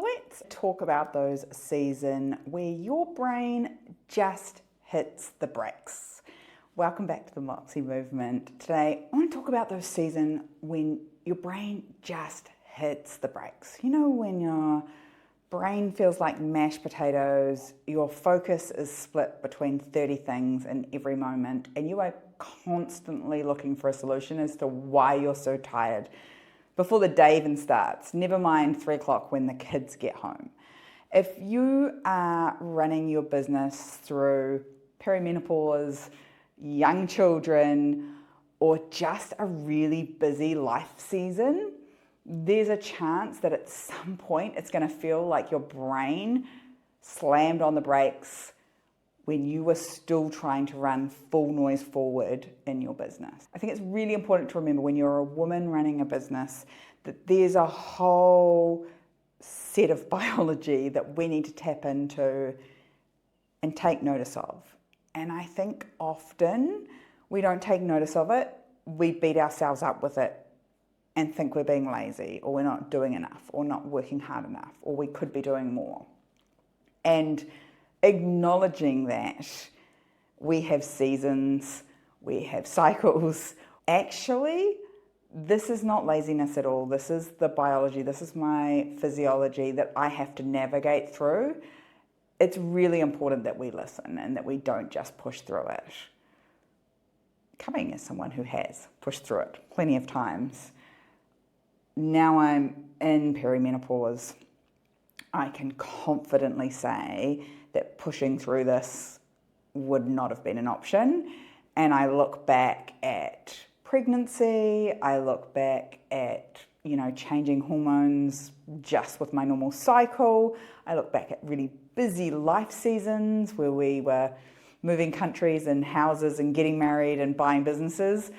Let's talk about those seasons where your brain just hits the brakes. Welcome back to the Moxie Movement. Today, I want to talk about those seasons when your brain just hits the brakes. You know, when your brain feels like mashed potatoes, your focus is split between 30 things in every moment, and you are constantly looking for a solution as to why you're so tired before the day even starts, never mind 3 o'clock when the kids get home. If you are running your business through perimenopause, young children, or just a really busy life season, there's a chance that at some point it's going to feel like your brain slammed on the brakes when you were still trying to run full noise forward in your business. I think it's really important to remember when you're a woman running a business that there's a whole set of biology that we need to tap into and take notice of. And I think often we don't take notice of it, we beat ourselves up with it and think we're being lazy, or we're not doing enough, or not working hard enough, or we could be doing more. And acknowledging that we have seasons, we have cycles. Actually, this is not laziness at all. This is the biology, this is my physiology that I have to navigate through. It's really important that we listen and that we don't just push through it. Coming as someone who has pushed through it plenty of times, now I'm in perimenopause, I can confidently say that pushing through this would not have been an option. And I look back at pregnancy, I look back at, changing hormones just with my normal cycle. I look back at really busy life seasons where we were moving countries and houses and getting married and buying businesses,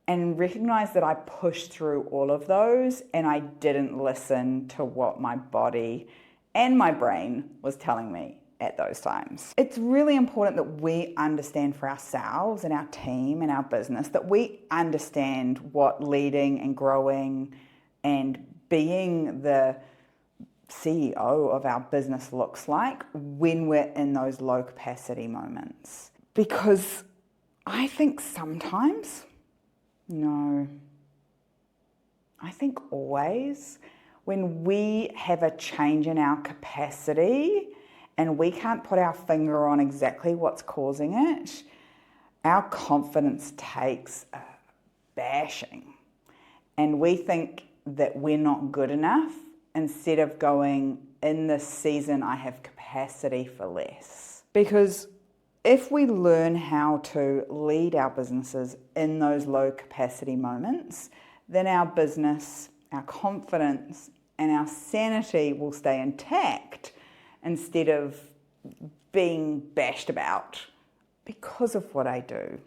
and recognize that I pushed through all of those and I didn't listen to what my body and my brain was telling me at those times. It's really important that we understand for ourselves and our team and our business, that we understand what leading and growing and being the CEO of our business looks like when we're in those low capacity moments. Because I think sometimes, no, I think always, when we have a change in our capacity and we can't put our finger on exactly what's causing it, our confidence takes a bashing. And we think that we're not good enough instead of going, in this season, I have capacity for less. Because if we learn how to lead our businesses in those low capacity moments, then our business, our confidence, and our sanity will stay intact instead of being bashed about because of what I do.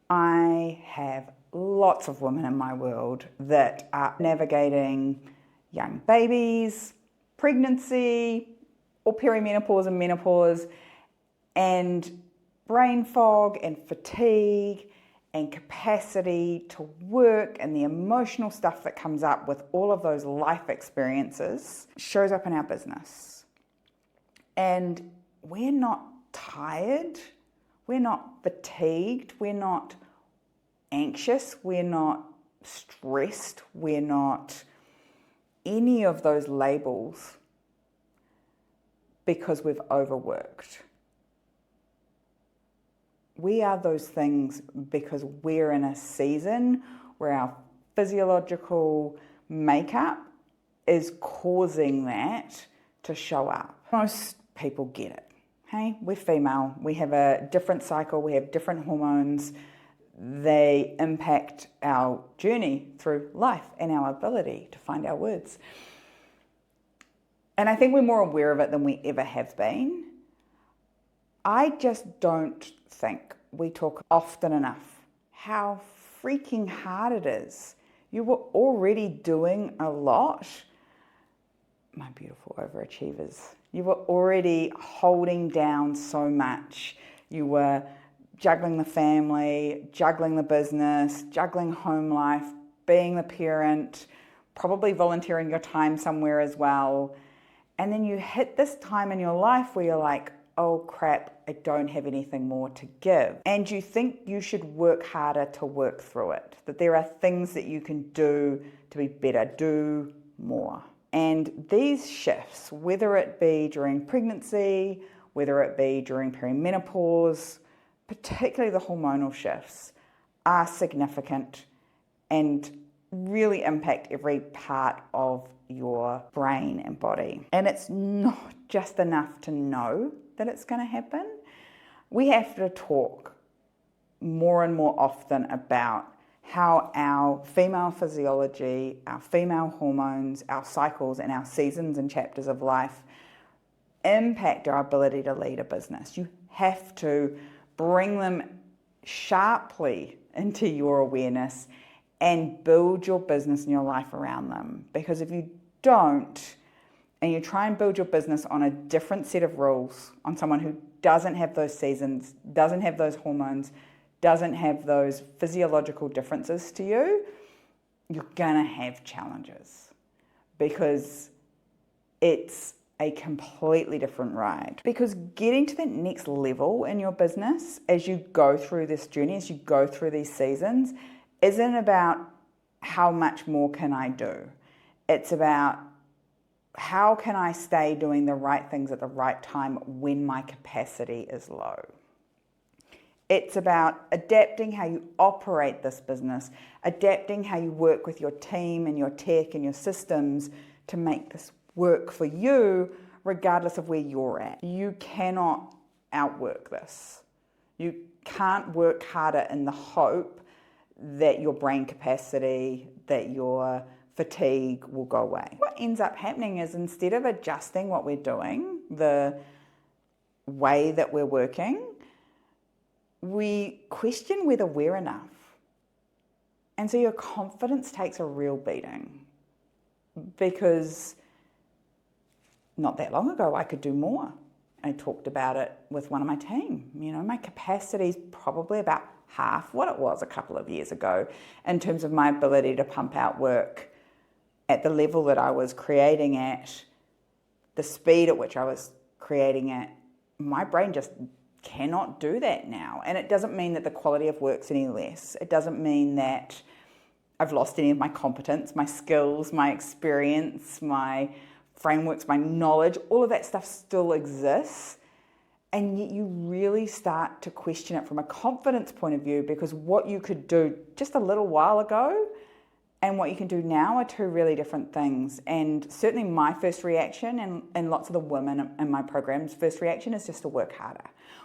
I have lots of women in my world that are navigating young babies, pregnancy, or perimenopause and menopause, and brain fog and fatigue and capacity to work, and the emotional stuff that comes up with all of those life experiences shows up in our business. And we're not tired, we're not fatigued, we're not anxious, we're not stressed, we're not any of those labels because we've overworked. We are those things because we're in a season where our physiological makeup is causing that to show up. Most people get it. Hey, we're female. We have a different cycle. We have different hormones. They impact our journey through life and our ability to find our words. And I think we're more aware of it than we ever have been. I just don't think we talk often enough how freaking hard it is. You were already doing a lot, my beautiful overachievers. You were already holding down so much. You were juggling the family, juggling the business, juggling home life, being the parent, probably volunteering your time somewhere as well. And then you hit this time in your life where you're like, oh crap, I don't have anything more to give. And you think you should work harder to work through it, that there are things that you can do to be better, do more. And these shifts, whether it be during pregnancy, whether it be during perimenopause, particularly the hormonal shifts, are significant and really impact every part of your brain and body. And it's not just enough to know that it's going to happen. We have to talk more and more often about how our female physiology, our female hormones, our cycles, and our seasons and chapters of life impact our ability to lead a business. You have to bring them sharply into your awareness and build your business and your life around them. Because if you don't, and you try and build your business on a different set of rules, on someone who doesn't have those seasons, doesn't have those hormones, doesn't have those physiological differences to you, you're gonna have challenges because it's a completely different ride. Because getting to that next level in your business as you go through this journey, as you go through these seasons, isn't about how much more can I do. It's about how can I stay doing the right things at the right time when my capacity is low. It's about adapting how you operate this business, adapting how you work with your team and your tech and your systems to make this work for you regardless of where you're at. You cannot outwork this. You can't work harder in the hope that your brain capacity, that your fatigue will go away. What ends up happening is instead of adjusting what we're doing, the way that we're working, we question whether we're enough. And so your confidence takes a real beating because not that long ago I could do more. I talked about it with one of my team. You know, my capacity is probably about half what it was a couple of years ago in terms of my ability to pump out work at the level that I was creating at, the speed at which I was creating at. My brain just cannot do that now. And it doesn't mean that the quality of work's any less. It doesn't mean that I've lost any of my competence, my skills, my experience, my frameworks, my knowledge. All of that stuff still exists. And yet you really start to question it from a confidence point of view, because what you could do just a little while ago and what you can do now are two really different things. And certainly my first reaction, and lots of the women in my programs' first reaction, is just to work harder.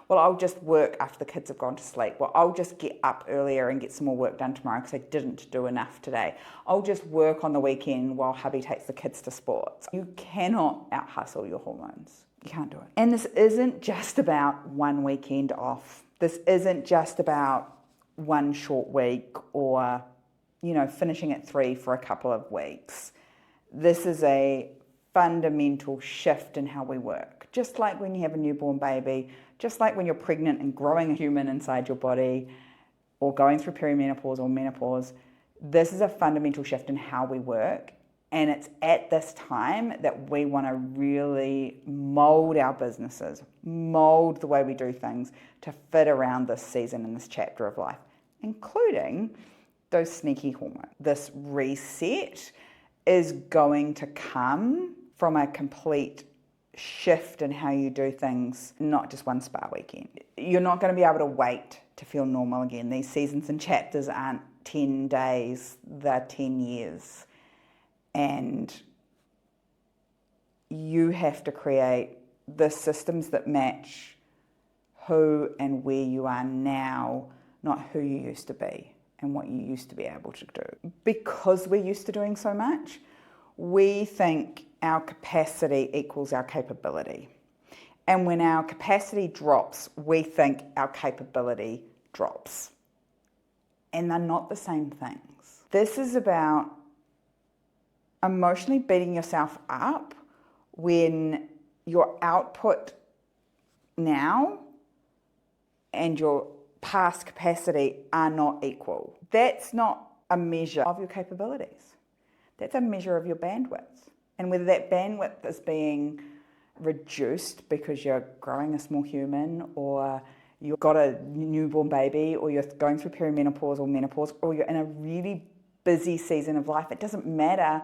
Well, I'll just work after the kids have gone to sleep. Well, I'll just get up earlier and get some more work done tomorrow because I didn't do enough today. I'll just work on the weekend while hubby takes the kids to sports. You cannot out-hustle your hormones. You can't do it. And this isn't just about one weekend off. This isn't just about one short week or, you know, finishing at 3 for a couple of weeks. This is a fundamental shift in how we work. Just like when you have a newborn baby, just like when you're pregnant and growing a human inside your body, or going through perimenopause or menopause, this is a fundamental shift in how we work. And it's at this time that we want to really mold our businesses, mold the way we do things to fit around this season and this chapter of life, including those sneaky hormones. This reset is going to come from a complete shift in how you do things, not just one spa weekend. You're not going to be able to wait to feel normal again. These seasons and chapters aren't 10 days, they're 10 years. And you have to create the systems that match who and where you are now, not who you used to be and what you used to be able to do. Because we're used to doing so much, we think our capacity equals our capability. And when our capacity drops, we think our capability drops. And they're not the same things. This is about emotionally beating yourself up when your output now and your past capacity are not equal. That's not a measure of your capabilities. that's a measure of your bandwidth. And whether that bandwidth is being reduced because you're growing a small human, or you've got a newborn baby, or you're going through perimenopause or menopause, or you're in a really busy season of life, it doesn't matter.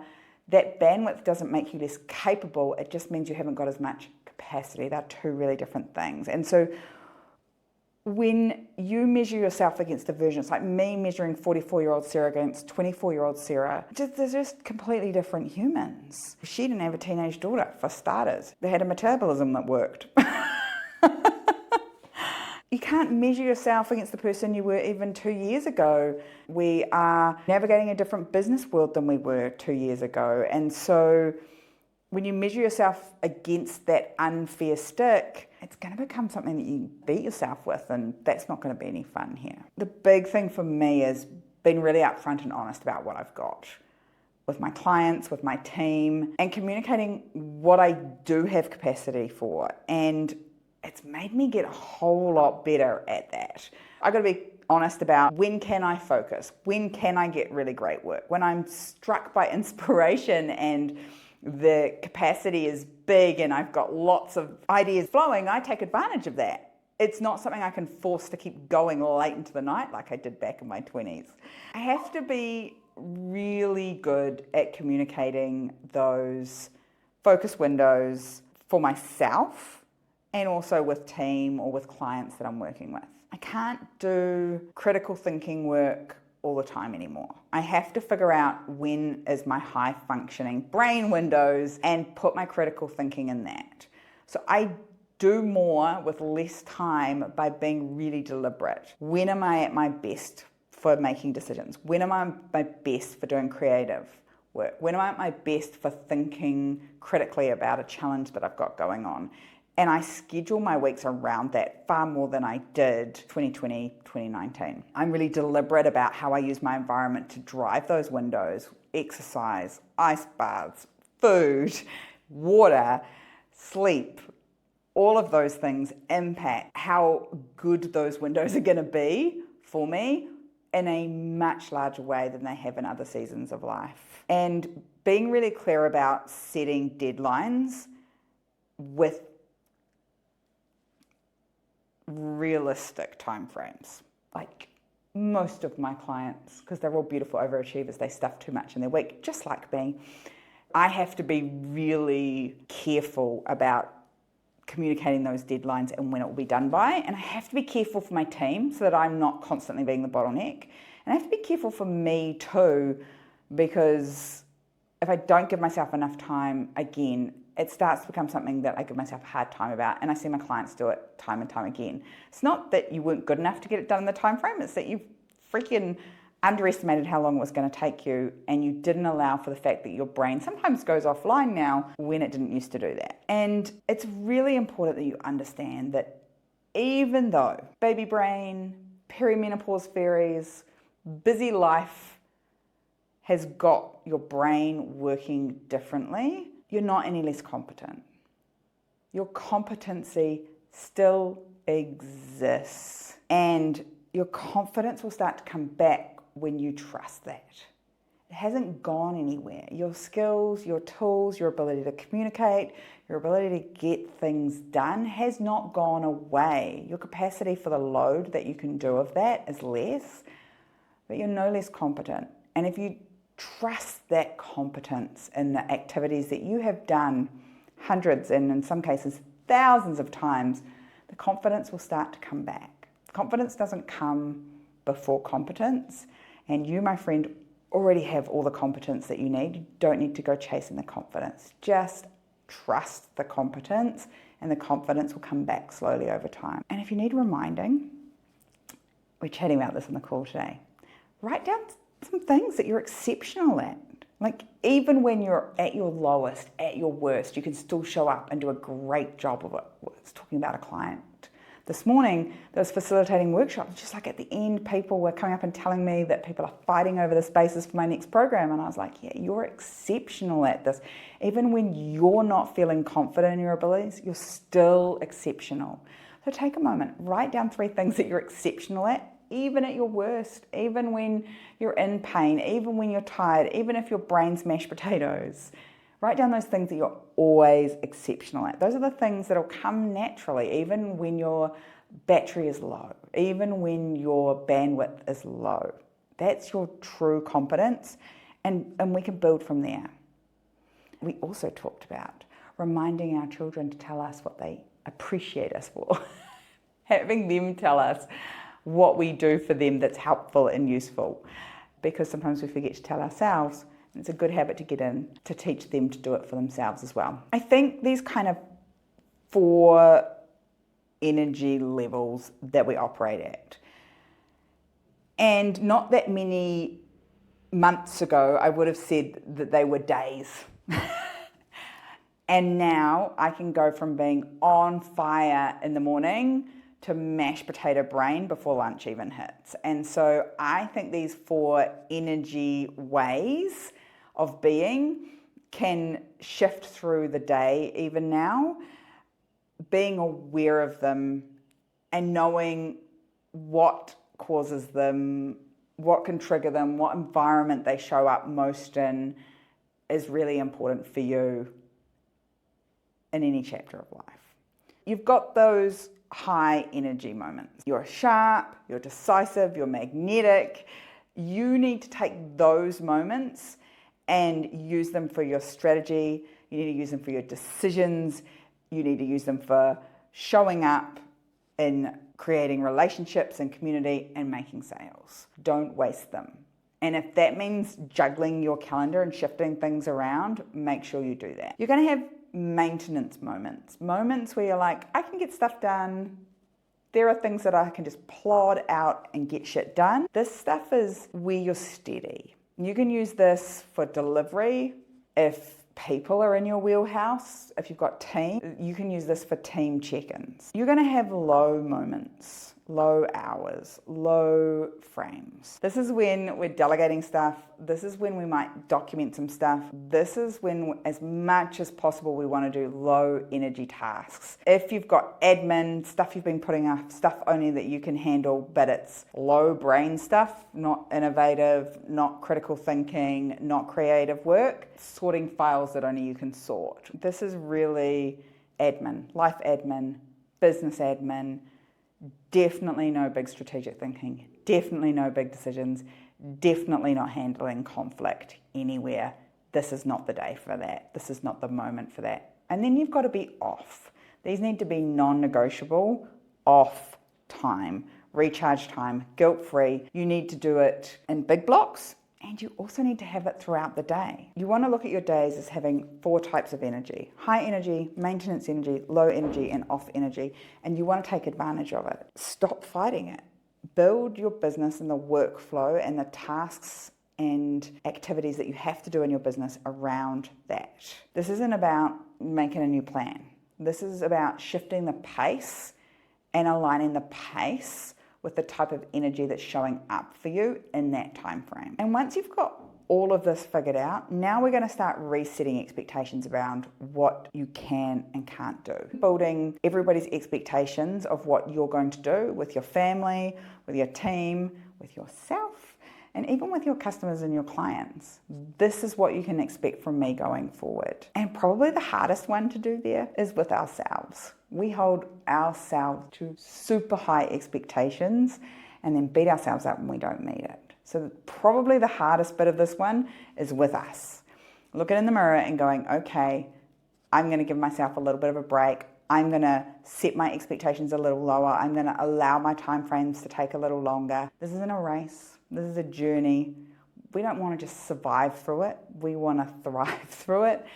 That bandwidth doesn't make you less capable. It just means you haven't got as much capacity. They're two really different things. And so when you measure yourself against a version, it's like me measuring 44-year-old Sarah against 24-year-old Sarah. They're just completely different humans. She didn't have a teenage daughter, for starters. They had a metabolism that worked. You can't measure yourself against the person you were even 2 years ago. We are navigating a different business world than we were 2 years ago. And so when you measure yourself against that unfair stick, it's going to become something that you beat yourself with, and that's not going to be any fun here. The big thing for me is being really upfront and honest about what I've got with my clients, with my team, and communicating what I do have capacity for. And it's made me get a whole lot better at that. I've got to be honest about when can I focus? When can I get really great work? When I'm struck by inspiration and the capacity is big and I've got lots of ideas flowing, I take advantage of that. It's not something I can force to keep going late into the night like I did back in my 20s. I have to be really good at communicating those focus windows for myself and also with team or with clients that I'm working with. I can't do critical thinking work all the time anymore. I have to figure out when is my high functioning brain windows and put my critical thinking in that. So I do more with less time by being really deliberate. When am I at my best for making decisions? When am I at my best for doing creative work? When am I at my best for thinking critically about a challenge that I've got going on? And I schedule my weeks around that far more than I did 2020, 2019. I'm really deliberate about how I use my environment to drive those windows: exercise, ice baths, food, water, sleep. All of those things impact how good those windows are going to be for me in a much larger way than they have in other seasons of life. And being really clear about setting deadlines with realistic timeframes. Like most of my clients, because they're all beautiful overachievers, they stuff too much in their week, just like me. I have to be really careful about communicating those deadlines and when it will be done by. And I have to be careful for my team so that I'm not constantly being the bottleneck. And I have to be careful for me too, because if I don't give myself enough time, again, it starts to become something that I give myself a hard time about, and I see my clients do it time and time again. It's not that you weren't good enough to get it done in the time frame, it's that you freaking underestimated how long it was going to take you, and you didn't allow for the fact that your brain sometimes goes offline now when it didn't used to do that. And it's really important that you understand that even though baby brain, perimenopause fairies, busy life has got your brain working differently, you're not any less competent. Your competency still exists, and your confidence will start to come back when you trust that. It hasn't gone anywhere. Your skills, your tools, your ability to communicate, your ability to get things done has not gone away. Your capacity for the load that you can do of that is less, but you're no less competent. And if you trust that competence in the activities that you have done hundreds and in some cases thousands of times, the confidence will start to come back. Confidence doesn't come before competence, and you, my friend, already have all the competence that you need. You don't need to go chasing the confidence. Just trust the competence, and the confidence will come back slowly over time. And if you need reminding, we're chatting about this on the call today, write down some things that you're exceptional at. Like even when you're at your lowest, at your worst, you can still show up and do a great job of it. I was talking about a client this morning that was facilitating workshops. Just like at the end, people were coming up and telling me that people are fighting over the spaces for my next program. And I was like, yeah, you're exceptional at this. Even when you're not feeling confident in your abilities, you're still exceptional. So take a moment, write down 3 things that you're exceptional at even at your worst, even when you're in pain, even when you're tired, even if your brain's mashed potatoes. Write down those things that you're always exceptional at. Those are the things that'll come naturally, even when your battery is low, even when your bandwidth is low. That's your true competence, and we can build from there. We also talked about reminding our children to tell us what they appreciate us for. Having them tell us what we do for them that's helpful and useful. Because sometimes we forget to tell ourselves. It's a good habit to get in to teach them to do it for themselves as well. I think these kind of 4 energy levels that we operate at. And not that many months ago, I would have said that they were days. And now I can go from being on fire in the morning to mashed potato brain before lunch even hits. And so I think these 4 energy ways of being can shift through the day even now. Being aware of them and knowing what causes them, what can trigger them, what environment they show up most in is really important for you in any chapter of life. You've got those high energy moments. You're sharp, you're decisive, you're magnetic. You need to take those moments and use them for your strategy. You need to use them for your decisions. You need to use them for showing up in creating relationships and community and making sales. Don't waste them. And if that means juggling your calendar and shifting things around, make sure you do that. You're going to have maintenance moments where you're like, I can get stuff done. There are things that I can just plod out and get shit done. This stuff is where you're steady. You can use this for delivery if people are in your wheelhouse. If you've got team, you can use this for team check-ins. You're going to have low moments, low hours, low frames. This is when we're delegating stuff. This is when we might document some stuff. This is when, as much as possible, we want to do low energy tasks. If you've got admin, stuff you've been putting off, stuff only that you can handle, but it's low brain stuff, not innovative, not critical thinking, not creative work, sorting files that only you can sort. This is really admin, life admin, business admin. Definitely no big strategic thinking, definitely no big decisions, definitely not handling conflict anywhere. This is not the day for that. This is not the moment for that. And then you've got to be off. These need to be non-negotiable, off time, recharge time, guilt-free. You need to do it in big blocks, and you also need to have it throughout the day. You want to look at your days as having 4 types of energy: high energy, maintenance energy, low energy, and off energy. And you want to take advantage of it. Stop fighting it. Build your business and the workflow and the tasks and activities that you have to do in your business around that. This isn't about making a new plan. This is about shifting the pace and aligning the pace with the type of energy that's showing up for you in that time frame. And once you've got all of this figured out, now we're going to start resetting expectations around what you can and can't do. Building everybody's expectations of what you're going to do with your family, with your team, with yourself, and even with your customers and your clients. This is what you can expect from me going forward. And probably the hardest one to do there is with ourselves. We hold ourselves to super high expectations and then beat ourselves up when we don't meet it. So probably the hardest bit of this one is with us. Looking in the mirror and going, okay, I'm going to give myself a little bit of a break. I'm going to set my expectations a little lower. I'm going to allow my time frames to take a little longer. This isn't a race. This is a journey. We don't want to just survive through it. We want to thrive through it.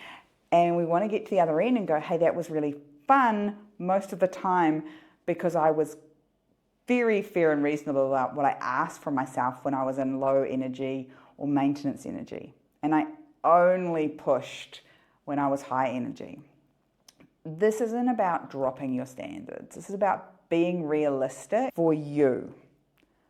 And we want to get to the other end and go, hey, that was really fun most of the time because I was very fair and reasonable about what I asked from myself when I was in low energy or maintenance energy. And I only pushed when I was high energy. This isn't about dropping your standards. This is about being realistic for you,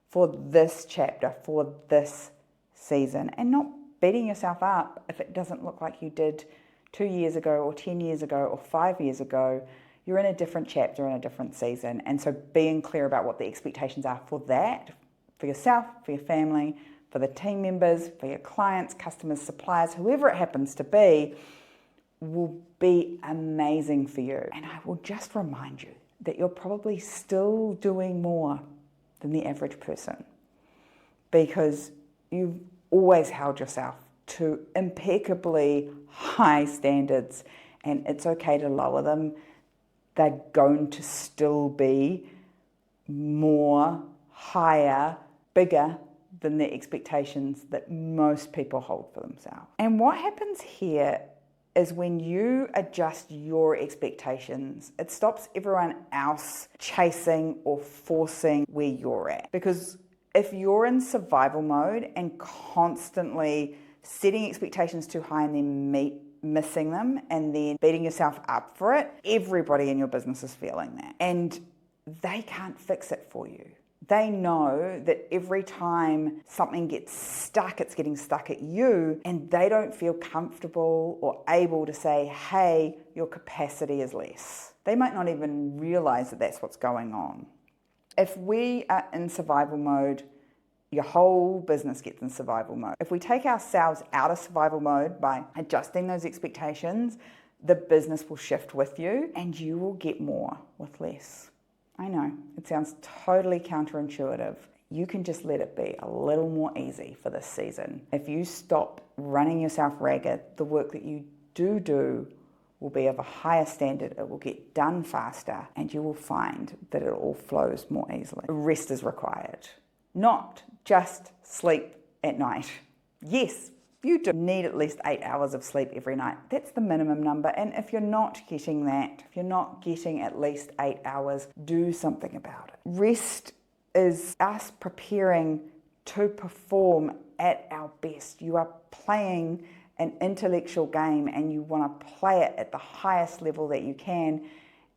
for this chapter, for this season, and not beating yourself up if it doesn't look like you did 2 years ago or 10 years ago or 5 years ago. You're in a different chapter in a different season. And so being clear about what the expectations are for that for yourself, for your family, for the team members, for your clients, customers, suppliers, whoever it happens to be, will be amazing for you. And I will just remind you that you're probably still doing more than the average person because you've always held yourself to impeccably high standards, and it's okay to lower them. They're going to still be more, higher, bigger than the expectations that most people hold for themselves. And what happens here is when you adjust your expectations, it stops everyone else chasing or forcing where you're at. Because if you're in survival mode and constantly setting expectations too high and then missing them and then beating yourself up for it, everybody in your business is feeling that. And they can't fix it for you. They know that every time something gets stuck, it's getting stuck at you, and they don't feel comfortable or able to say, hey, your capacity is less. They might not even realize that that's what's going on. If we are in survival mode, your whole business gets in survival mode. If we take ourselves out of survival mode by adjusting those expectations, the business will shift with you and you will get more with less. I know, it sounds totally counterintuitive. You can just let it be a little more easy for this season. If you stop running yourself ragged, the work that you do will be of a higher standard, it will get done faster, and you will find that it all flows more easily. Rest is required, not just sleep at night. Yes, you do need at least 8 hours of sleep every night. That's the minimum number. And if you're not getting that, if you're not getting at least 8 hours, do something about it. Rest is us preparing to perform at our best. You are playing an intellectual game and you want to play it at the highest level that you can.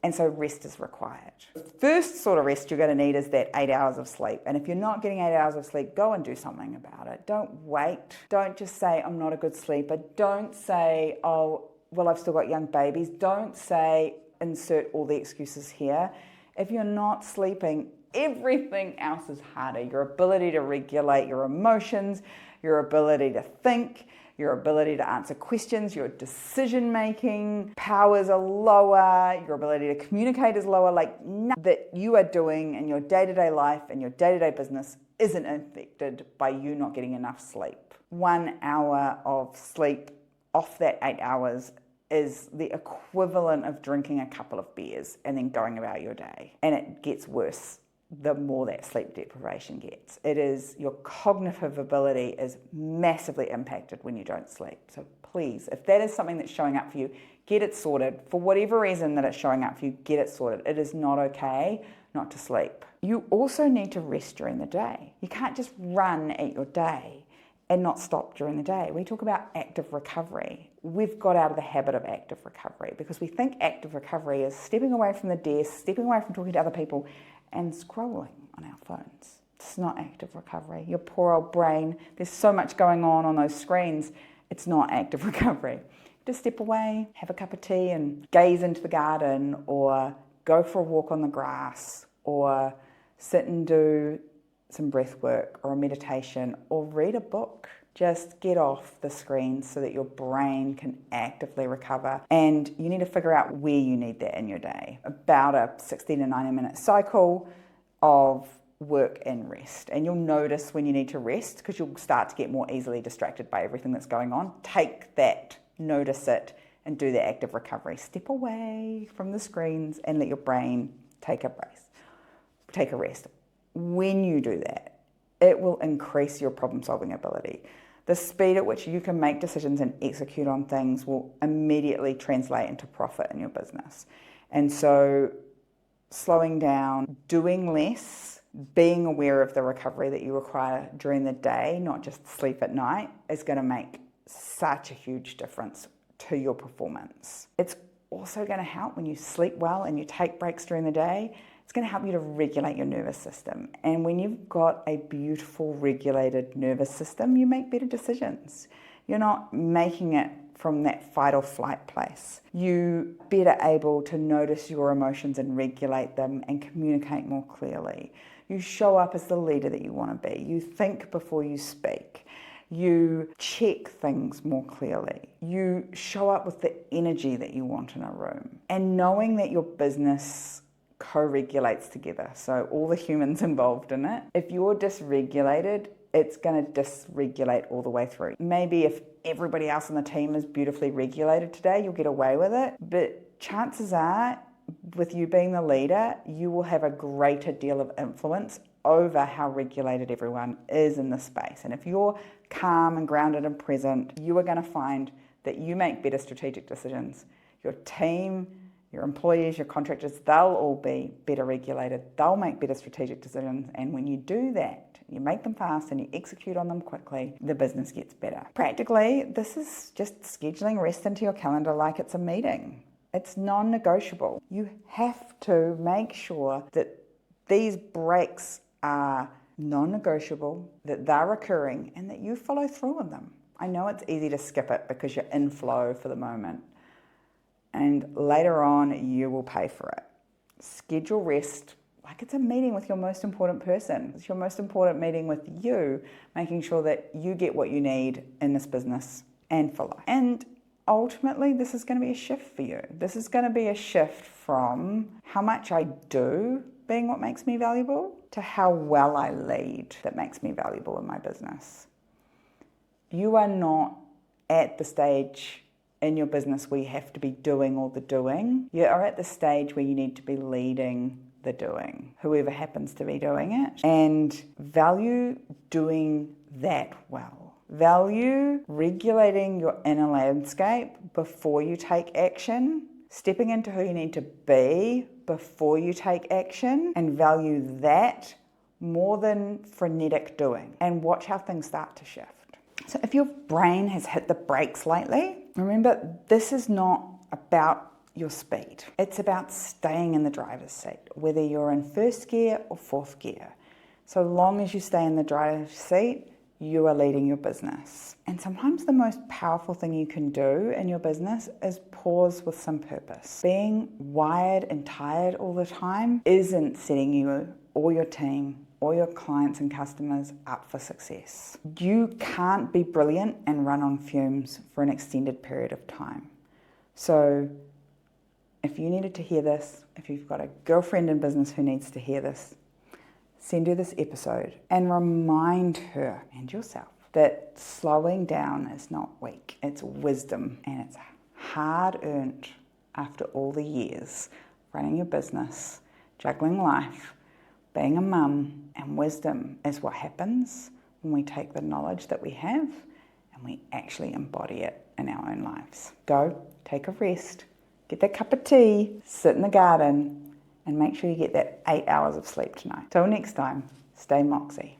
And so rest is required. The first sort of rest you're going to need is that 8 hours of sleep. And if you're not getting 8 hours of sleep, go and do something about it. Don't wait. Don't just say, I'm not a good sleeper. Don't say, oh, well, I've still got young babies. Don't say, insert all the excuses here. If you're not sleeping, everything else is harder. Your ability to regulate your emotions, your ability to think, your ability to answer questions, your decision-making powers are lower, your ability to communicate is lower. Like, nothing that you are doing in your day-to-day life and your day-to-day business isn't affected by you not getting enough sleep. 1 hour of sleep off that 8 hours is the equivalent of drinking a couple of beers and then going about your day. And it gets worse the more that sleep deprivation gets. It is, your cognitive ability is massively impacted when you don't sleep. So please, if that is something that's showing up for you, get it sorted. For whatever reason that it's showing up for you, get it sorted. It is not okay not to sleep. You also need to rest during the day. You can't just run at your day and not stop during the day. We talk about active recovery. We've got out of the habit of active recovery because we think active recovery is stepping away from the desk, stepping away from talking to other people, and scrolling on our phones. It's not active recovery. Your poor old brain, there's so much going on those screens. It's not active recovery. Just step away, have a cup of tea and gaze into the garden, or go for a walk on the grass, or sit and do some breath work or a meditation, or read a book. Just get off the screen so that your brain can actively recover. And you need to figure out where you need that in your day. About a 60 to 90 minute cycle of work and rest. And you'll notice when you need to rest because you'll start to get more easily distracted by everything that's going on. Take that, notice it, and do the active recovery. Step away from the screens and let your brain take a rest. When you do that, it will increase your problem-solving ability. The speed at which you can make decisions and execute on things will immediately translate into profit in your business. And so slowing down, doing less, being aware of the recovery that you require during the day, not just sleep at night, is going to make such a huge difference to your performance. It's also going to help when you sleep well and you take breaks during the day. It's going to help you to regulate your nervous system. And when you've got a beautiful regulated nervous system, you make better decisions. You're not making it from that fight or flight place. You better able to notice your emotions and regulate them and communicate more clearly. You show up as the leader that you want to be. You think before you speak. You check things more clearly. You show up with the energy that you want in a room. And knowing that your business co-regulates together, so all the humans involved in it, if you're dysregulated, it's going to dysregulate all the way through. Maybe if everybody else on the team is beautifully regulated today, you'll get away with it. But chances are, with you being the leader, you will have a greater deal of influence over how regulated everyone is in the space. And if you're calm and grounded and present, you are going to find that you make better strategic decisions. Your team, your employees, your contractors, they'll all be better regulated. They'll make better strategic decisions. And when you do that, you make them fast and you execute on them quickly, the business gets better. Practically, this is just scheduling rest into your calendar like it's a meeting. It's non-negotiable. You have to make sure that these breaks are non-negotiable, that they're recurring, and that you follow through on them. I know it's easy to skip it because you're in flow for the moment, and later on you will pay for it. Schedule rest like it's a meeting with your most important person. It's your most important meeting with you, making sure that you get what you need in this business and for life. And ultimately, this is going to be a shift for you. This is going to be a shift from how much I do being what makes me valuable to how well I lead that makes me valuable in my business. You are not at the stage in your business where you have to be doing all the doing. You are at the stage where you need to be leading the doing, whoever happens to be doing it, and value doing that well. Value regulating your inner landscape before you take action, stepping into who you need to be before you take action, and value that more than frenetic doing. And watch how things start to shift. So if your brain has hit the brakes lately, remember this is not about your speed. It's about staying in the driver's seat, whether you're in first gear or fourth gear. So long as you stay in the driver's seat, you are leading your business. And sometimes the most powerful thing you can do in your business is pause with some purpose. Being wired and tired all the time isn't setting you or your team or your clients and customers up for success. You can't be brilliant and run on fumes for an extended period of time. So if you needed to hear this, if you've got a girlfriend in business who needs to hear this, send her this episode and remind her and yourself that slowing down is not weak, it's wisdom, and it's hard earned after all the years running your business, juggling life, being a mum, and wisdom is what happens when we take the knowledge that we have and we actually embody it in our own lives. Go, take a rest, get that cup of tea, sit in the garden, and make sure you get that 8 hours of sleep tonight. Till next time, stay moxie.